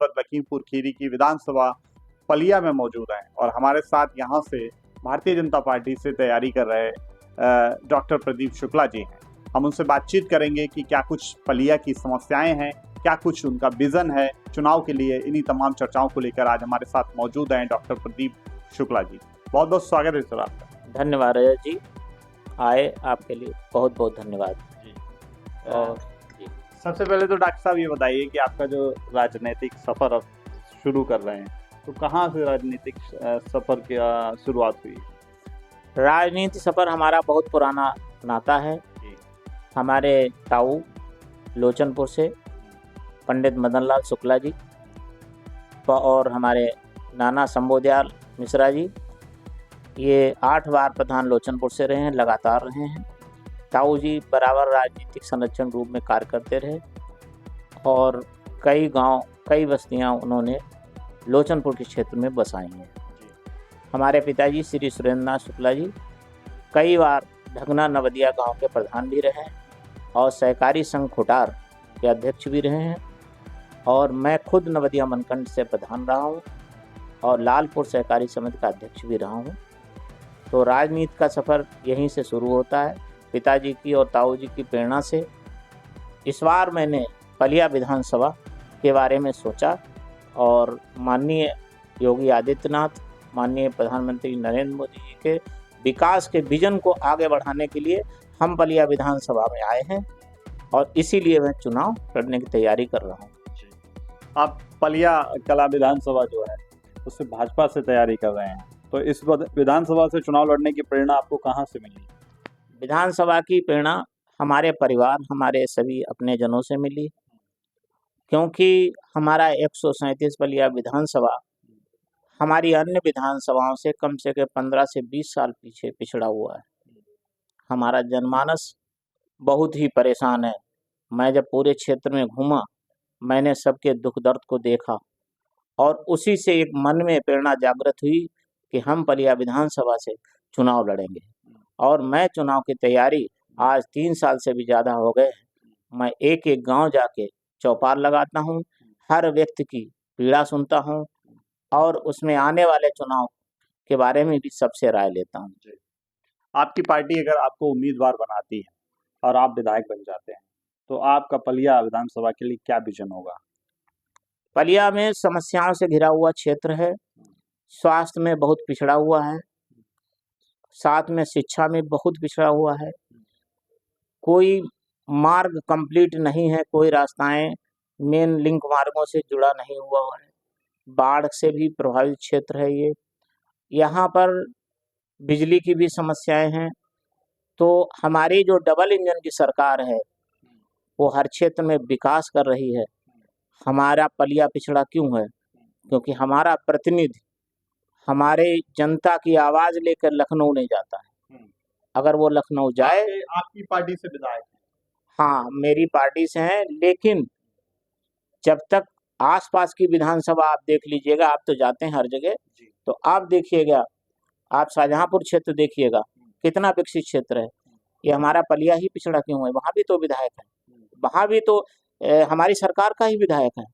लखीमपुर खीरी की विधानसभा पलिया में मौजूद हैं और हमारे साथ यहाँ से भारतीय जनता पार्टी से तैयारी कर रहे डॉक्टर प्रदीप शुक्ला जी हैं। हम उनसे बातचीत करेंगे कि क्या कुछ पलिया की समस्याएं हैं, क्या कुछ उनका विजन है चुनाव के लिए। इन्हीं तमाम चर्चाओं को लेकर आज हमारे साथ मौजूद हैं डॉक्टर प्रदीप शुक्ला जी। बहुत बहुत स्वागत है सर आपका। धन्यवाद रजत जी, आए आपके लिए बहुत बहुत धन्यवाद जी। और सबसे पहले तो डॉक्टर साहब ये बताइए कि आपका जो राजनीतिक सफर अब शुरू कर रहे हैं, तो कहाँ से राजनीतिक सफर की शुरुआत हुई? राजनीति सफर हमारा बहुत पुराना नाता है। हमारे ताऊ लोचनपुर से पंडित मदन लाल शुक्ला जी और हमारे नाना शंभोदयाल मिश्रा जी, ये 8 बार प्रधान लोचनपुर से रहे हैं, लगातार रहे हैं। ताऊ जी बराबर राजनीतिक संरक्षण रूप में कार्य करते रहे और कई गांव, कई बस्तियां उन्होंने लोचनपुर के क्षेत्र में बसाई हैं। हमारे पिताजी श्री सुरेंद्रनाथ शुक्ला जी कई बार ढगना नवदिया गांव के प्रधान भी रहे और सहकारी संघ खुटार के अध्यक्ष भी रहे हैं, और मैं खुद नवदिया मनखंड से प्रधान रहा हूँ और लालपुर सहकारी समिति का अध्यक्ष भी रहा हूँ। तो राजनीति का सफ़र यहीं से शुरू होता है, पिताजी की और ताऊ जी की प्रेरणा से। इस बार मैंने पलिया विधानसभा के बारे में सोचा और माननीय योगी आदित्यनाथ, माननीय प्रधानमंत्री नरेंद्र मोदी जी के विकास के विजन को आगे बढ़ाने के लिए हम पलिया विधानसभा में आए हैं और इसीलिए मैं चुनाव लड़ने की तैयारी कर रहा हूँ। आप पलिया कला विधानसभा जो है उससे भाजपा से तैयारी कर रहे हैं, तो इस विधानसभा से चुनाव लड़ने की प्रेरणा आपको कहाँ से मिली? विधानसभा की प्रेरणा हमारे परिवार, हमारे सभी अपने जनों से मिली, क्योंकि हमारा 137 पलिया विधानसभा हमारी अन्य विधानसभाओं से कम 15 से 20 साल पीछे पिछड़ा हुआ है। हमारा जनमानस बहुत ही परेशान है। मैं जब पूरे क्षेत्र में घूमा, मैंने सबके दुख दर्द को देखा और उसी से एक मन में प्रेरणा जागृत हुई कि हम पलिया विधानसभा से चुनाव लड़ेंगे। और मैं चुनाव की तैयारी आज 3 साल से भी ज़्यादा हो गए। मैं एक एक गांव जाके चौपाल लगाता हूं, हर व्यक्ति की पीड़ा सुनता हूं और उसमें आने वाले चुनाव के बारे में भी सबसे राय लेता हूं। आपकी पार्टी अगर आपको उम्मीदवार बनाती है और आप विधायक बन जाते हैं, तो आपका पलिया विधानसभा के लिए क्या विजन होगा? पलिया में समस्याओं से घिरा हुआ क्षेत्र है, स्वास्थ्य में बहुत पिछड़ा हुआ है, साथ में शिक्षा में बहुत पिछड़ा हुआ है, कोई मार्ग कंप्लीट नहीं है, कोई रास्ताएं मेन लिंक मार्गों से जुड़ा नहीं हुआ है, बाढ़ से भी प्रभावित क्षेत्र है ये। यहाँ पर बिजली की भी समस्याएं हैं। तो हमारी जो डबल इंजन की सरकार है वो हर क्षेत्र में विकास कर रही है। हमारा पलिया पिछड़ा क्यों है? क्योंकि हमारा प्रतिनिधि हमारे जनता की आवाज लेकर लखनऊ नहीं जाता है। अगर वो लखनऊ जाए, आपकी पार्टी से विधायक? हाँ, मेरी पार्टी से हैं, लेकिन जब तक आसपास की विधानसभा आप देख लीजिएगा, आप तो जाते हैं हर जगह, तो आप देखिएगा, आप शाहजहांपुर क्षेत्र देखिएगा कितना विकसित क्षेत्र है। ये हमारा पलिया ही पिछड़ा क्यों है? वहाँ भी तो विधायक है, वहाँ भी तो हमारी सरकार का ही विधायक है,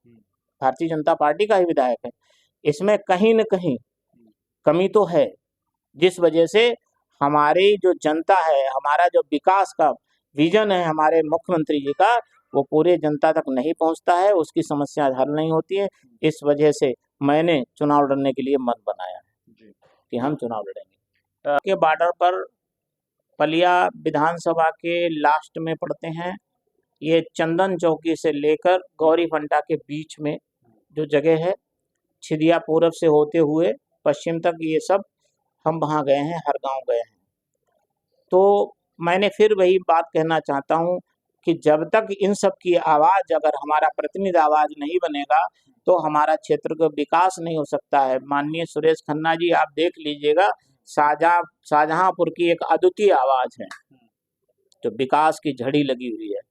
भारतीय जनता पार्टी का ही विधायक है। इसमें कहीं न कहीं कमी तो है, जिस वजह से हमारी जो जनता है, हमारा जो विकास का विजन है हमारे मुख्यमंत्री जी का, वो पूरे जनता तक नहीं पहुंचता है, उसकी समस्या हल नहीं होती है। इस वजह से मैंने चुनाव लड़ने के लिए मन बनाया है कि हम चुनाव लड़ेंगे। के बॉर्डर पर पलिया विधानसभा के लास्ट में पड़ते हैं। ये चंदन चौकी से लेकर गौरी फंटा के बीच में जो जगह है, छिदिया पूरब से होते हुए पश्चिम तक, ये सब हम वहाँ गए हैं, हर गांव गए हैं। तो मैंने फिर वही बात कहना चाहता हूँ कि जब तक इन सब की आवाज़, अगर हमारा प्रतिनिधि आवाज़ नहीं बनेगा तो हमारा क्षेत्र का विकास नहीं हो सकता है। माननीय सुरेश खन्ना जी, आप देख लीजिएगा, शाहजहांपुर की एक अद्वितीय आवाज़ है, जो विकास की झड़ी लगी हुई है।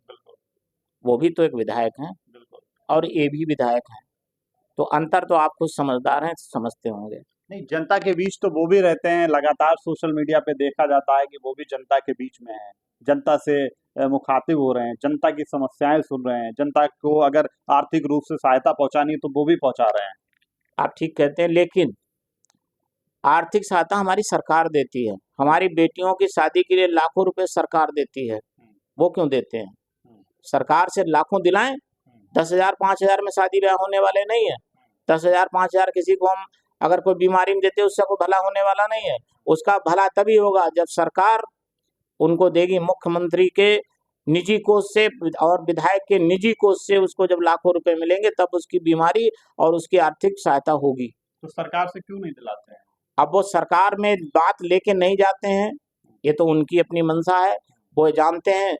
वो भी तो एक विधायक हैं और ये भी विधायक हैं। तो अंतर तो आप खुद समझदार हैं, समझते होंगे। नहीं, जनता के बीच तो वो भी रहते हैं, लगातार सोशल मीडिया पे देखा जाता है कि वो भी जनता के बीच में है, जनता से मुखातिब हो रहे हैं, जनता की समस्याएं सुन रहे हैं, जनता को अगर आर्थिक रूप से सहायता पहुंचानी है तो वो भी पहुंचा रहे हैं। आप ठीक कहते हैं, लेकिन आर्थिक सहायता हमारी सरकार देती है। हमारी बेटियों की शादी के लिए लाखों रुपए सरकार देती है, वो क्यों देते हैं? सरकार से लाखों दिलाएं, 10,000 5,000 में शादी ब्याह होने वाले नहीं है। 10,000 5,000 किसी को हम अगर कोई बीमारी में देते उससे कोई भला होने वाला नहीं है। उसका भला तभी होगा जब सरकार उनको देगी, मुख्यमंत्री के निजी कोष से और विधायक के निजी कोष से उसको जब लाखों रुपए मिलेंगे तब उसकी बीमारी और उसकी आर्थिक सहायता होगी। तो सरकार से क्यों नहीं दिलाते हैं? अब वो सरकार में बात लेके नहीं जाते हैं, ये तो उनकी अपनी मंशा है। वो जानते हैं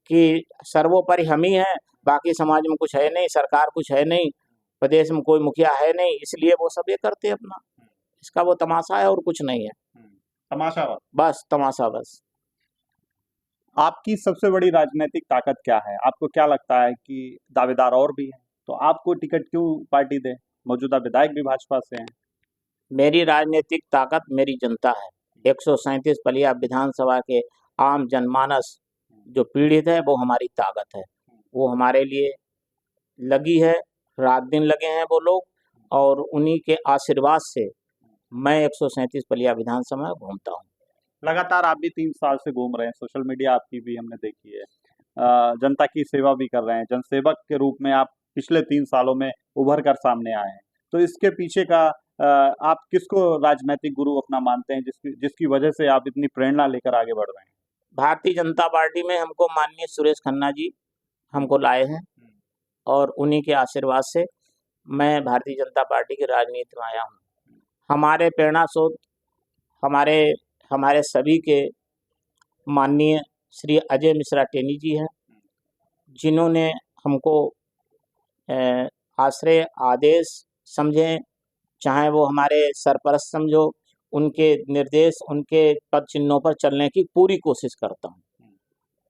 कि सर्वोपरि हम ही हैं, बाकी समाज में कुछ है नहीं, सरकार कुछ है नहीं, प्रदेश में कोई मुखिया है नहीं, इसलिए वो सब ये करते हैं अपना। इसका वो तमाशा है और कुछ नहीं है, तमाशा। बस तमाशा बस। आपकी सबसे बड़ी राजनीतिक ताकत क्या है? आपको क्या लगता है कि दावेदार और भी हैं, तो आपको टिकट क्यों पार्टी दे? मौजूदा विधायक भी भाजपा से हैं। मेरी राजनीतिक ताकत मेरी जनता है। 137 पलिया विधानसभा के आम जनमानस जो पीड़ित है वो हमारी ताकत है। वो हमारे लिए लगी है, रात दिन लगे हैं वो लोग, और उन्हीं के आशीर्वाद से मैं 137 पलिया विधानसभा में घूमता हूँ। लगातार आप भी 3 साल से घूम रहे हैं, सोशल मीडिया आपकी भी हमने देखी है, जनता की सेवा भी कर रहे हैं, जनसेवक के रूप में आप पिछले 3 सालों में उभर कर सामने आए हैं। तो इसके पीछे का आप किसको राजनैतिक गुरु अपना मानते हैं, जिसकी जिसकी वजह से आप इतनी प्रेरणा लेकर आगे बढ़ रहे हैं? भारतीय जनता पार्टी में हमको माननीय सुरेश खन्ना जी हमको लाए हैं, और उन्हीं के आशीर्वाद से मैं भारतीय जनता पार्टी की राजनीति में आया हूँ। हमारे प्रेरणा स्रोत हमारे सभी के माननीय श्री अजय मिश्रा टेनी जी हैं, जिन्होंने हमको आश्रय आदेश समझें, चाहे वो हमारे सरपरस्त समझो, उनके निर्देश, उनके पद चिन्हों पर चलने की पूरी कोशिश करता हूँ,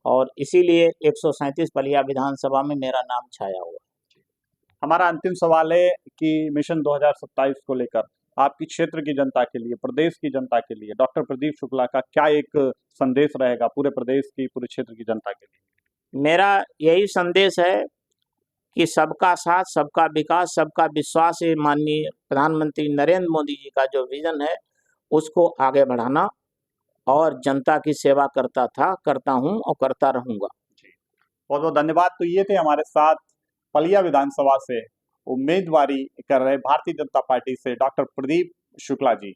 और इसीलिए 137 पलिया विधानसभा में मेरा नाम छाया हुआ। हमारा अंतिम सवाल है कि मिशन 2027 को लेकर आपकी क्षेत्र की जनता के लिए, प्रदेश की जनता के लिए डॉक्टर प्रदीप शुक्ला का क्या एक संदेश रहेगा पूरे प्रदेश की, पूरे क्षेत्र की जनता के लिए? मेरा यही संदेश है कि सबका साथ, सबका विकास, सबका विश्वास, ये माननीय प्रधानमंत्री नरेंद्र मोदी जी का जो विजन है उसको आगे बढ़ाना, और जनता की सेवा करता था, करता हूं और करता रहूंगा। बहुत बहुत धन्यवाद। तो ये थे हमारे साथ पलिया विधानसभा से उम्मीदवारी कर रहे भारतीय जनता पार्टी से डॉक्टर प्रदीप शुक्ला जी।